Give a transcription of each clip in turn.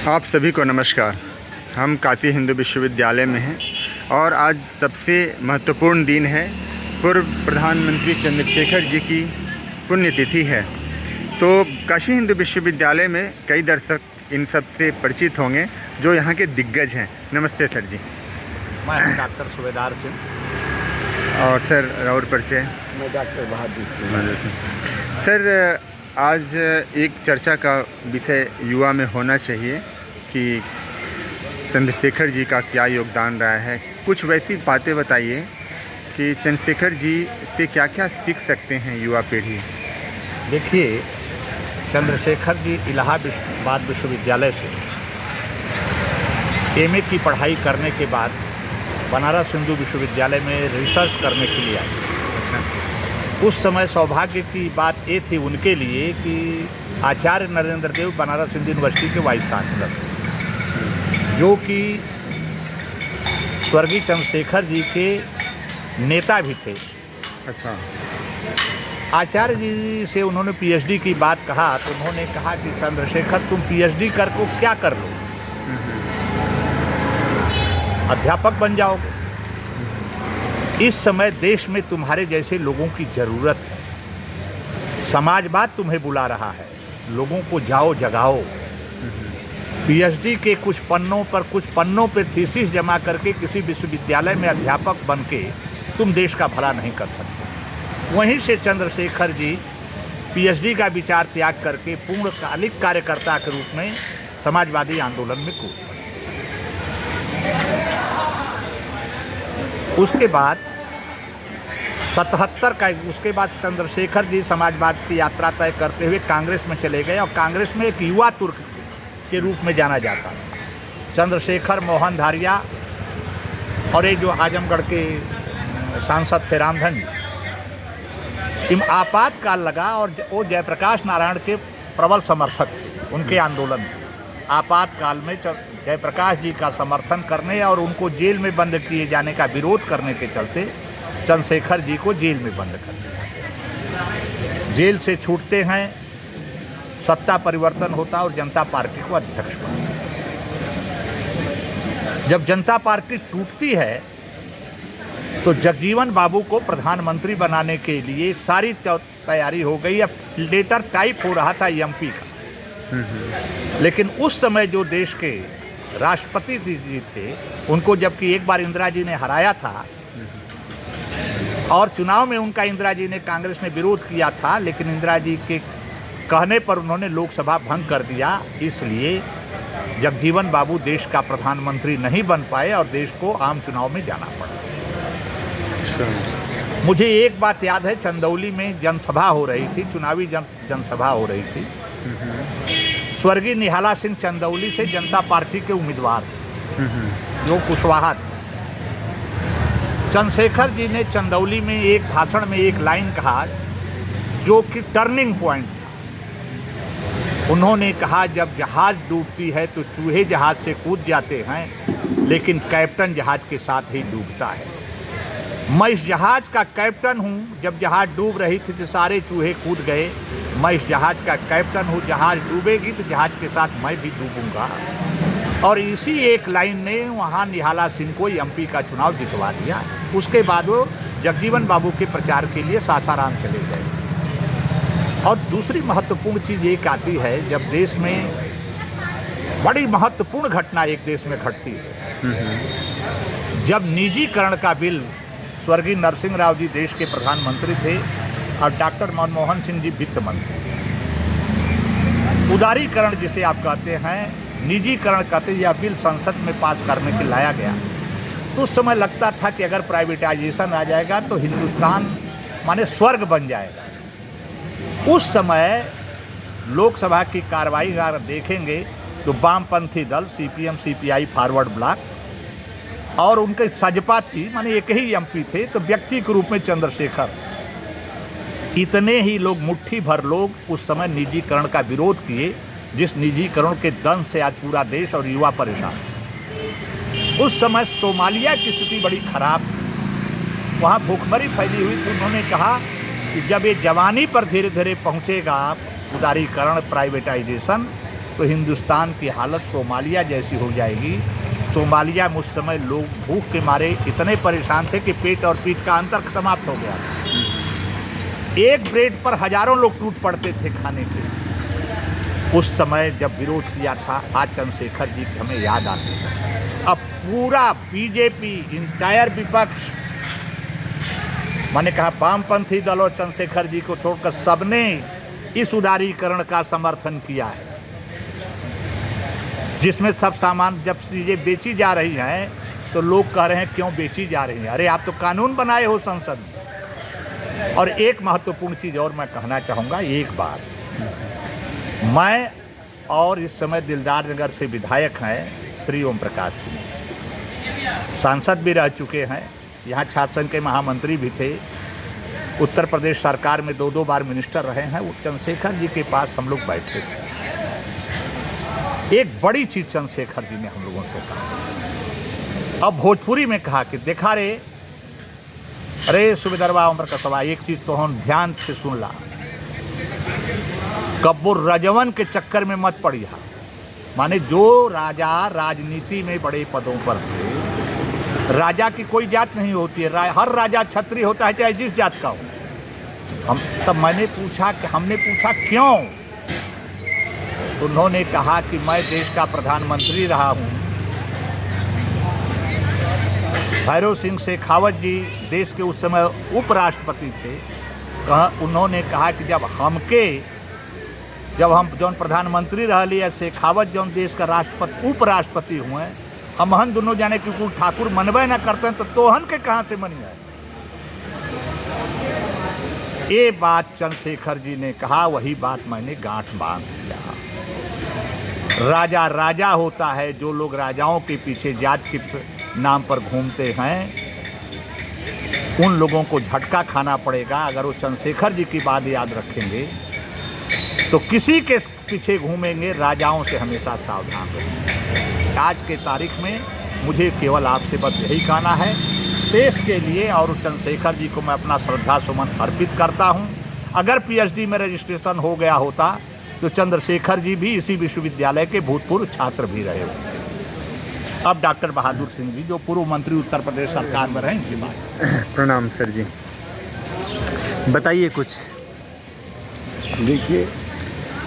आप सभी को नमस्कार। हम काशी हिंदू विश्वविद्यालय में हैं और आज सबसे महत्वपूर्ण दिन है। पूर्व प्रधानमंत्री चंद्रशेखर जी की पुण्यतिथि है। तो काशी हिंदू विश्वविद्यालय में कई दर्शक इन सब से परिचित होंगे जो यहाँ के दिग्गज हैं। नमस्ते सर जी। मैं डॉक्टर सुबेदार सिंह। और सर और परिचय? मैं डॉक्टर बहादुर सिंह। सर, आज एक चर्चा का विषय युवा में होना चाहिए कि चंद्रशेखर जी का क्या योगदान रहा है। कुछ वैसी बातें बताइए कि चंद्रशेखर जी से क्या क्या सीख सकते हैं युवा पीढ़ी। देखिए, चंद्रशेखर जी इलाहाबाद विश्वविद्यालय से एमए की पढ़ाई करने के बाद बनारस हिंदू विश्वविद्यालय में रिसर्च करने के लिए आए। अच्छा। उस समय सौभाग्य की बात ये थी उनके लिए कि आचार्य नरेंद्र देव बनारस हिंदू यूनिवर्सिटी के वाइस चांसलर थे, जो कि स्वर्गीय चंद्रशेखर जी के नेता भी थे। अच्छा। आचार्य जी से उन्होंने पीएचडी की बात कहा तो उन्होंने कहा कि चंद्रशेखर, तुम पीएचडी करके क्या कर लो, अध्यापक बन जाओगे। इस समय देश में तुम्हारे जैसे लोगों की ज़रूरत है। समाजवाद तुम्हें बुला रहा है, लोगों को जाओ जगाओ। पीएचडी के कुछ पन्नों पर थीसिस जमा करके किसी विश्वविद्यालय में अध्यापक बन के तुम देश का भला नहीं कर सकते। वहीं से चंद्रशेखर जी पीएचडी का विचार त्याग करके पूर्णकालिक कार्यकर्ता के रूप में समाजवादी आंदोलन में कूद पड़े। उसके बाद 77 का उसके बाद चंद्रशेखर जी समाजवाद की यात्रा तय करते हुए कांग्रेस में चले गए और कांग्रेस में एक युवा तुर्क के रूप में जाना जाता था। चंद्रशेखर, मोहन धारिया और एक जो आजमगढ़ के सांसद थे रामधन जी, आपातकाल लगा और वो जयप्रकाश नारायण के प्रबल समर्थक थे उनके आंदोलन में। आपातकाल में जयप्रकाश जी का समर्थन करने और उनको जेल में बंद किए जाने का विरोध करने के चलते चंद्रशेखर जी को जेल में बंद कर दिया। जेल से छूटते हैं, सत्ता परिवर्तन होता और जनता पार्टी को अध्यक्ष बनते। जब जनता पार्टी टूटती है तो जगजीवन बाबू को प्रधानमंत्री बनाने के लिए सारी तैयारी हो गई। अब लेटर टाइप हो रहा था एमपी का। लेकिन उस समय जो देश के राष्ट्रपति जी थे, उनको जबकि एक बार इंदिरा जी ने हराया था और चुनाव में उनका इंदिरा जी ने, कांग्रेस ने विरोध किया था, लेकिन इंदिरा जी के कहने पर उन्होंने लोकसभा भंग कर दिया। इसलिए जगजीवन बाबू देश का प्रधानमंत्री नहीं बन पाए और देश को आम चुनाव में जाना पड़ा। मुझे एक बात याद है, चंदौली में जनसभा हो रही थी, चुनावी जनसभा हो रही थी। स्वर्गीय निहाला सिंह चंदौली से जनता पार्टी के उम्मीदवार जो कुशवाहा थे। चंद्रशेखर जी ने चंदौली में एक भाषण में एक लाइन कहा जो कि टर्निंग पॉइंट था। उन्होंने कहा, जब जहाज डूबती है तो चूहे जहाज से कूद जाते हैं, लेकिन कैप्टन जहाज के साथ ही डूबता है। मैं इस जहाज का कैप्टन हूँ। जब जहाज डूब रही थी तो सारे चूहे कूद गए। मैं इस जहाज का कैप्टन हूँ, जहाज डूबेगी तो जहाज के साथ मैं भी डूबूंगा। और इसी एक लाइन ने वहाँ निहाला सिंह को एमपी का चुनाव जितवा दिया। उसके बाद वो जगजीवन बाबू के प्रचार के लिए सासाराम चले गए। और दूसरी महत्वपूर्ण चीज़ एक आती है, जब देश में बड़ी महत्वपूर्ण घटना एक देश में घटती है, जब निजीकरण का बिल, स्वर्गीय नरसिंह राव जी देश के प्रधानमंत्री थे और डॉक्टर मनमोहन सिंह जी वित्त मंत्री। उदारीकरण जिसे आप कहते हैं, निजीकरण कहते हैं, यह बिल संसद में पास करने के लाया गया। तो उस समय लगता था कि अगर प्राइवेटाइजेशन आ जाएगा तो हिंदुस्तान माने स्वर्ग बन जाएगा। उस समय लोकसभा की कार्रवाई अगर देखेंगे तो वामपंथी दल सीपीएम, सीपीआई, फॉरवर्ड ब्लॉक और उनके सजपा थी, माने एक ही एमपी थे। तो व्यक्ति के रूप में चंद्रशेखर, इतने ही लोग, मुट्ठी भर लोग उस समय निजीकरण का विरोध किए, जिस निजीकरण के दंश से आज पूरा देश और युवा परेशान। उस समय सोमालिया की स्थिति बड़ी खराब थी, वहाँ भूखमरी फैली हुई थी। उन्होंने कहा कि जब ये जवानी पर धीरे धीरे पहुँचेगा उदारीकरण, प्राइवेटाइजेशन, तो हिंदुस्तान की हालत सोमालिया जैसी हो जाएगी। सोमालिया में उस समय लोग भूख के मारे इतने परेशान थे कि पेट और पीठ का अंतर समाप्त हो गया। एक ब्रेड पर हजारों लोग टूट पड़ते थे खाने के। उस समय जब विरोध किया था, आज चंद्रशेखर जी की हमें याद आती है। अब पूरा बीजेपी, इंटायर विपक्ष, मैंने कहा वामपंथी दलों, चंद्रशेखर जी को छोड़कर सबने इस उदारीकरण का समर्थन किया है, जिसमें सब सामान जब चीजें बेची जा रही हैं तो लोग कह रहे हैं क्यों बेची जा रही हैं। अरे आप तो कानून बनाए हो संसद में। और एक महत्वपूर्ण चीज और मैं कहना चाहूँगा, एक बार मैं और इस समय दिलदार नगर से विधायक हैं श्री ओम प्रकाश सिंह, सांसद भी रह चुके हैं, यहाँ छात्र संघ के महामंत्री भी थे, उत्तर प्रदेश सरकार में 2 बार मिनिस्टर रहे हैं। वो चंद्रशेखर जी के पास हम लोग बैठे थे। एक बड़ी चीज चंद्रशेखर जी ने हम लोगों से कहा, अब भोजपुरी में कहा कि देखा रे, अरे सुबेदरवा उम्र का सवाल, एक चीज तो हम ध्यान से सुन ला, कब्बो रजवन के चक्कर में मत पड़िया। माने जो राजा राजनीति में बड़े पदों पर थे, राजा की कोई जात नहीं होती है, हर राजा क्षत्रिय होता है, चाहे जिस जात का हो। तब हमने पूछा क्यों? तो उन्होंने कहा कि मैं देश का प्रधानमंत्री रहा हूं, भैरव सिंह शेखावत जी देश के उस समय उपराष्ट्रपति थे। उन्होंने कहा कि जब हम जौन प्रधानमंत्री रह लिया, शेखावत जौन देश का राष्ट्रपति उपराष्ट्रपति हुए, हम दोनों जाने कि कुल ठाकुर मनबे न करते हैं तो तोहन के कहाँ से मनी है। ये बात चंद्रशेखर जी ने कहा, वही बात मैंने गांठ बांध दिया। राजा राजा होता है, जो लोग राजाओं के पीछे जात के नाम पर घूमते हैं उन लोगों को झटका खाना पड़ेगा। अगर वो चंद्रशेखर जी की बात याद रखेंगे तो किसी के पीछे घूमेंगे, राजाओं से हमेशा सावधान रहेंगे। आज के तारीख में मुझे केवल आपसे बस यही कहना है, देश के लिए, और चंद्रशेखर जी को मैं अपना श्रद्धा सुमन अर्पित करता हूं। अगर पीएचडी में रजिस्ट्रेशन हो गया होता तो चंद्रशेखर जी भी इसी विश्वविद्यालय के भूतपूर्व छात्र भी रहे होते। अब डॉक्टर बहादुर सिंह जी, जो पूर्व मंत्री उत्तर प्रदेश सरकार में रहे, इनकी बात। प्रणाम सर जी, बताइए कुछ। देखिए,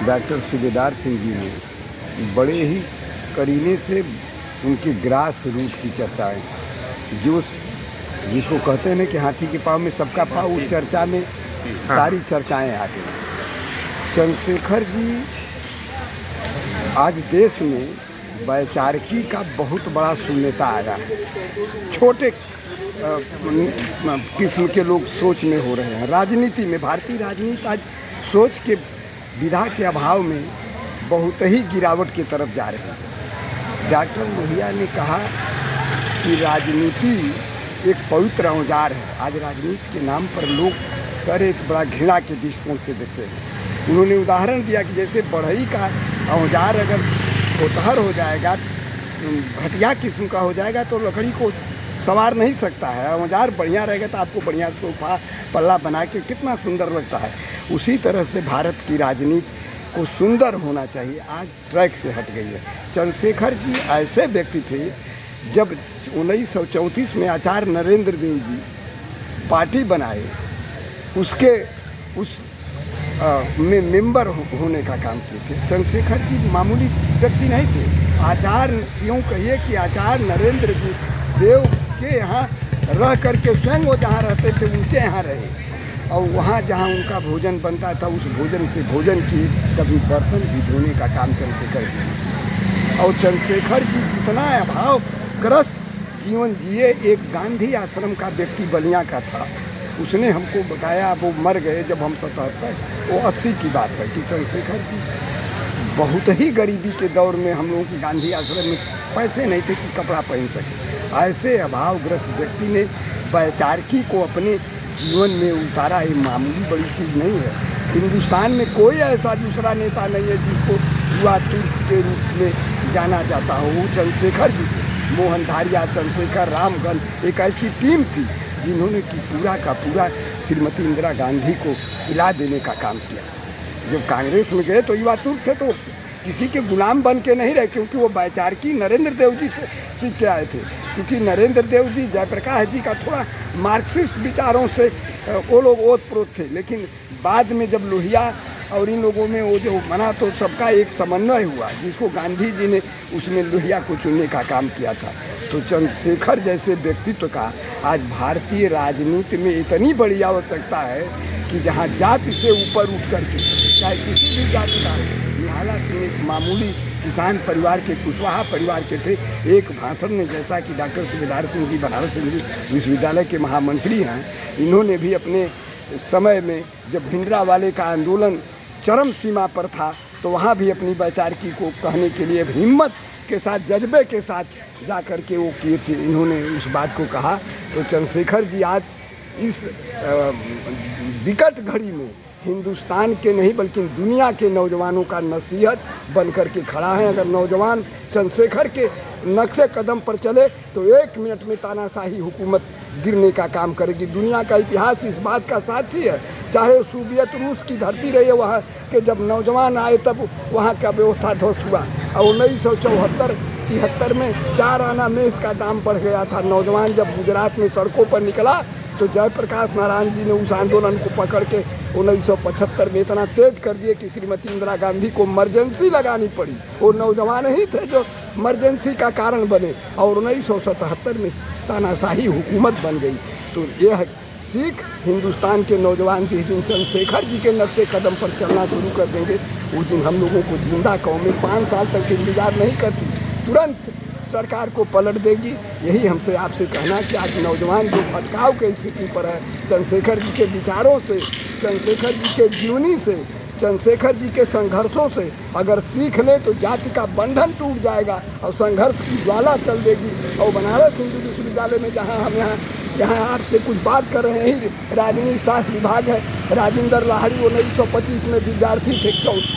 डॉक्टर सूबेदार सिंह जी ने बड़े ही करीने से उनके ग्रास रूट की चर्चाएं, जिसको कहते हैं ना कि हाथी के पाँव में सबका पाँव, उस चर्चा में सारी चर्चाएं आ गई। चंद्रशेखर जी आज देश में वैचारिकी का बहुत बड़ा शून्यता आया है। छोटे किस्म के लोग सोच में हो रहे हैं। राजनीति में, भारतीय राजनीति आज सोच के विधा के अभाव में बहुत ही गिरावट की तरफ जा रही है। डॉक्टर लोहिया ने कहा कि राजनीति एक पवित्र औजार है। आज राजनीति के नाम पर लोग करे तो बड़ा घृणा के दृष्टिकोण से देखते हैं। उन्होंने उदाहरण दिया कि जैसे बढ़ई का औजार अगर कोतहर हो जाएगा, घटिया किस्म का हो जाएगा तो लकड़ी को संवार नहीं सकता है। औजार बढ़िया रहेगा तो आपको बढ़िया सोफा पल्ला बना के कितना सुंदर लगता है। उसी तरह से भारत की राजनीति को सुंदर होना चाहिए, आज ट्रैक से हट गई है। चंद्रशेखर जी ऐसे व्यक्ति थे, जब 1934 में आचार्य नरेंद्र देव जी पार्टी बनाए, उस में मेंबर होने का काम किए थे। चंद्रशेखर जी मामूली व्यक्ति नहीं थे। आचार्य, यूँ कहिए कि आचार्य नरेंद्र जी देव के यहाँ रह करके स्वयं वो जहाँ रहते थे उनके यहाँ रहे, और वहाँ जहाँ उनका भोजन बनता था उस भोजन से भोजन की, कभी बर्तन भी धोने का काम चंद्रशेखर जी ने किया। और चंद्रशेखर जी जितना अभावग्रस्त जीवन जिए, एक गांधी आश्रम का व्यक्ति बलिया का था, उसने हमको बताया, वो मर गए जब हम 77, वो 80 की बात है, कि चंद्रशेखर जी बहुत ही गरीबी के दौर में हम लोगों की गांधी आश्रम में पैसे नहीं थे कि कपड़ा पहन सके। ऐसे अभावग्रस्त व्यक्ति ने वैचारिकी को अपने जीवन में उतारा। ये मामूली बड़ी चीज़ नहीं है। हिंदुस्तान में कोई ऐसा दूसरा नेता नहीं है जिसको युवा तुर्क के रूप में जाना जाता हो। वो चंद्रशेखर जी थे। मोहन धारिया, चंद्रशेखर, रामगन, एक ऐसी टीम थी जिन्होंने कि पूरा का पूरा श्रीमती इंदिरा गांधी को हिला देने का काम किया। जब कांग्रेस में गए तो युवा तुर्क थे, तो किसी के गुलाम बन के नहीं रहे, क्योंकि वो वैचारिकी नरेंद्र देव जी से सीख के आए थे। क्योंकि नरेंद्र देव जी जयप्रकाश जी का थोड़ा मार्क्सिस्ट विचारों से वो लोग ओतप्रोत थे, लेकिन बाद में जब लोहिया और इन लोगों में वो जो बना तो सबका एक समन्वय हुआ, जिसको गांधी जी ने उसमें लोहिया को चुनने का काम किया था। तो चंद्रशेखर जैसे व्यक्तित्व का आज भारतीय राजनीति में इतनी बड़ी आवश्यकता है कि जहाँ जाति से ऊपर उठ करके, चाहे किसी भी जाति का, निहाला सिंह एक मामूली किसान परिवार के, कुशवाहा परिवार के थे। एक भाषण में, जैसा कि डॉक्टर सुबेदार सिंह जी बनारस हिंदू विश्वविद्यालय के महामंत्री हैं, इन्होंने भी अपने समय में जब भिंडरावाले का आंदोलन चरम सीमा पर था तो वहाँ भी अपनी वैचारिकी को कहने के लिए हिम्मत के साथ, जज्बे के साथ जा कर के वो किए थे, इन्होंने उस बात को कहा। तो चंद्रशेखर जी आज इस विकट घड़ी में हिंदुस्तान के नहीं बल्कि दुनिया के नौजवानों का नसीहत बन कर के खड़ा है। अगर नौजवान चंद्रशेखर के नक्शे कदम पर चले तो 1 मिनट में तानाशाही हुकूमत गिरने का काम करेगी। दुनिया का इतिहास इस बात का साक्षी है। चाहे सोवियत रूस की धरती रही है, वहाँ के जब नौजवान आए तब वहाँ का व्यवस्था ध्वस्त हुआ। और 1974-73 में 4 आना मेज का दाम बढ़ गया था। नौजवान जब गुजरात में सड़कों पर निकला तो जयप्रकाश नारायण जी ने उस आंदोलन को पकड़ के 1975 में इतना तेज कर दिए कि श्रीमती इंदिरा गांधी को इमरजेंसी लगानी पड़ी। वो नौजवान ही थे जो इमरजेंसी का कारण बने और 1977 में तानाशाही हुकूमत बन गई। तो यह सीख हिंदुस्तान के नौजवान जिस दिन चंद्रशेखर जी के नक्शे कदम पर चलना शुरू कर देंगे, उस दिन हम लोगों को जिंदा कौमें 5 साल तक इंतजार नहीं करती, तुरंत सरकार को पलट देगी। यही हमसे आपसे कहना कि आज नौजवान जो भटकाव की स्थिति पर है, चंद्रशेखर जी के विचारों से, चंद्रशेखर जी के जीवनी से, चंद्रशेखर जी के संघर्षों से अगर सीख ले तो जाति का बंधन टूट जाएगा और संघर्ष की ज्वाला चल देगी। और बनारस हिंदू विश्वविद्यालय में जहाँ हम यहाँ आपसे कुछ बात कर रहे हैं, राजनीति शास्त्र विभाग है। राजेंद्र लाहिड़ी 1925 में विद्यार्थी थे,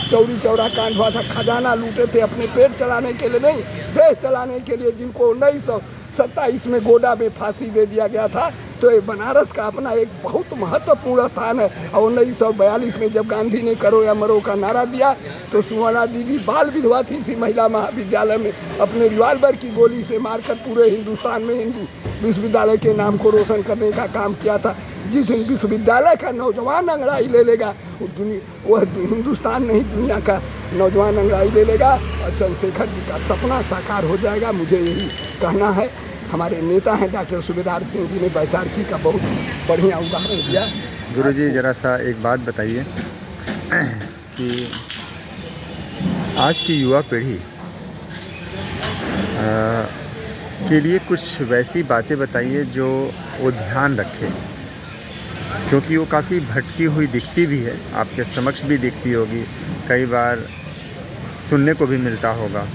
चौरी चौरा कांड हुआ था, खजाना लूटे थे अपने पेट चलाने के लिए नहीं, देश चलाने के लिए, जिनको 1927 में गोडा में फांसी दे दिया गया था। तो ये बनारस का अपना एक बहुत महत्वपूर्ण स्थान है। और 1942 में जब गांधी ने करो या मरो का नारा दिया तो सुवर्णा दीदी बाल विधवा थी इसी महिला महाविद्यालय में, अपने रिवाल्वर की गोली से मारकर पूरे हिंदुस्तान में हिंदू विश्वविद्यालय के नाम को रोशन करने का काम किया था। जिस दिन विश्वविद्यालय का नौजवान अंगड़ाई ले लेगा वह हिंदुस्तान नहीं दुनिया का नौजवान अंगड़ाई ले लेगा और चंद्रशेखर जी का सपना साकार हो जाएगा। मुझे यही कहना है। हमारे नेता हैं डॉक्टर सुबेदार सिंह जी ने वैचारिकी का बहुत बढ़िया उदाहरण दिया। गुरुजी ज़रा सा एक बात बताइए कि आज की युवा पीढ़ी के लिए कुछ वैसी बातें बताइए जो वो ध्यान रखे, क्योंकि वो काफ़ी भटकी हुई दिखती भी है, आपके समक्ष भी दिखती होगी, कई बार सुनने को भी मिलता होगा।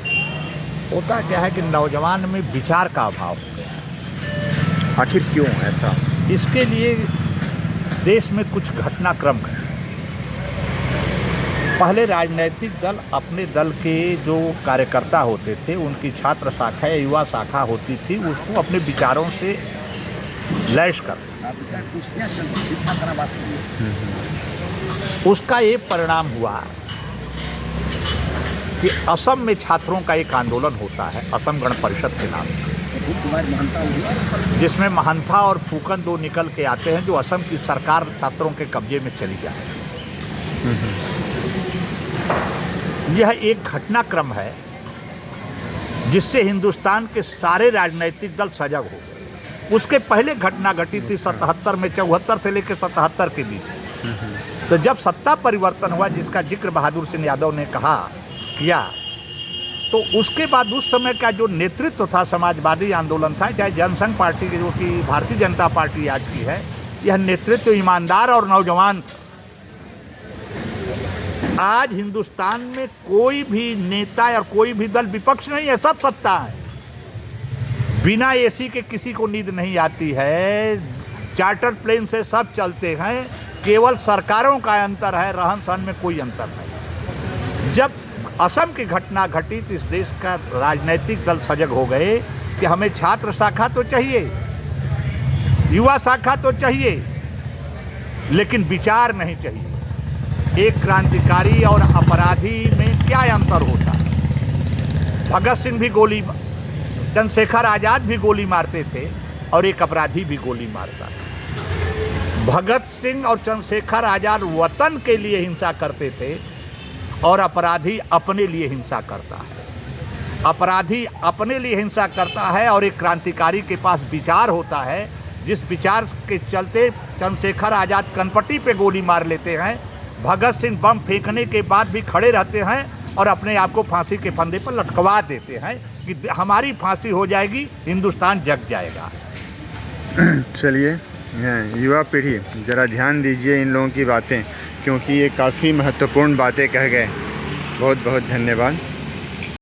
होता क्या है कि नौजवान में विचार का अभाव हो गया। आखिर क्यों ऐसा? इसके लिए देश में कुछ घटनाक्रम है। पहले राजनीतिक दल अपने दल के जो कार्यकर्ता होते थे, उनकी छात्र शाखा या युवा शाखा होती थी, उसको अपने विचारों से लैस कर, उसका ये परिणाम हुआ कि असम में छात्रों का एक आंदोलन होता है, असम गण परिषद के नाम से, जिसमें महंता और फूकन दो निकल के आते हैं, जो असम की सरकार छात्रों के कब्जे में चली जाए। यह एक घटनाक्रम है जिससे हिंदुस्तान के सारे राजनीतिक दल सजग हो गए। उसके पहले घटना घटी थी 77 में, 74 से लेकर 77 के बीच। तो जब सत्ता परिवर्तन हुआ, जिसका जिक्र बहादुर सिंह यादव ने किया, तो उसके बाद उस समय का जो नेतृत्व था, समाजवादी आंदोलन था, चाहे जनसंघ पार्टी की, जो कि भारतीय जनता पार्टी आज की है, यह नेतृत्व ईमानदार और नौजवान। आज हिंदुस्तान में कोई भी नेता या कोई भी दल विपक्ष नहीं है, सब सत्ता है। बिना एसी के किसी को नींद नहीं आती है, चार्टर प्लेन से सब चलते हैं, केवल सरकारों का अंतर है, रहन सहन में कोई अंतर नहीं। जब असम की घटना घटी तो इस देश का राजनीतिक दल सजग हो गए कि हमें छात्र शाखा तो चाहिए, युवा शाखा तो चाहिए, लेकिन विचार नहीं चाहिए। एक क्रांतिकारी और अपराधी में क्या अंतर होता है? भगत सिंह भी गोली, चंद्रशेखर आज़ाद भी गोली मारते थे और एक अपराधी भी गोली मारता था। भगत सिंह और चंद्रशेखर आज़ाद वतन के लिए हिंसा करते थे और अपराधी अपने लिए हिंसा करता है। अपराधी अपने लिए हिंसा करता है और एक क्रांतिकारी के पास विचार होता है, जिस विचार के चलते चंद्रशेखर आज़ाद कनपट्टी पे गोली मार लेते हैं, भगत सिंह बम फेंकने के बाद भी खड़े रहते हैं और अपने आप को फांसी के फंदे पर लटकवा देते हैं कि हमारी फांसी हो जाएगी, हिंदुस्तान जग जाएगा। चलिए, युवा पीढ़ी ज़रा ध्यान दीजिए इन लोगों की बातें, क्योंकि ये काफ़ी महत्वपूर्ण बातें कह गए। बहुत बहुत धन्यवाद।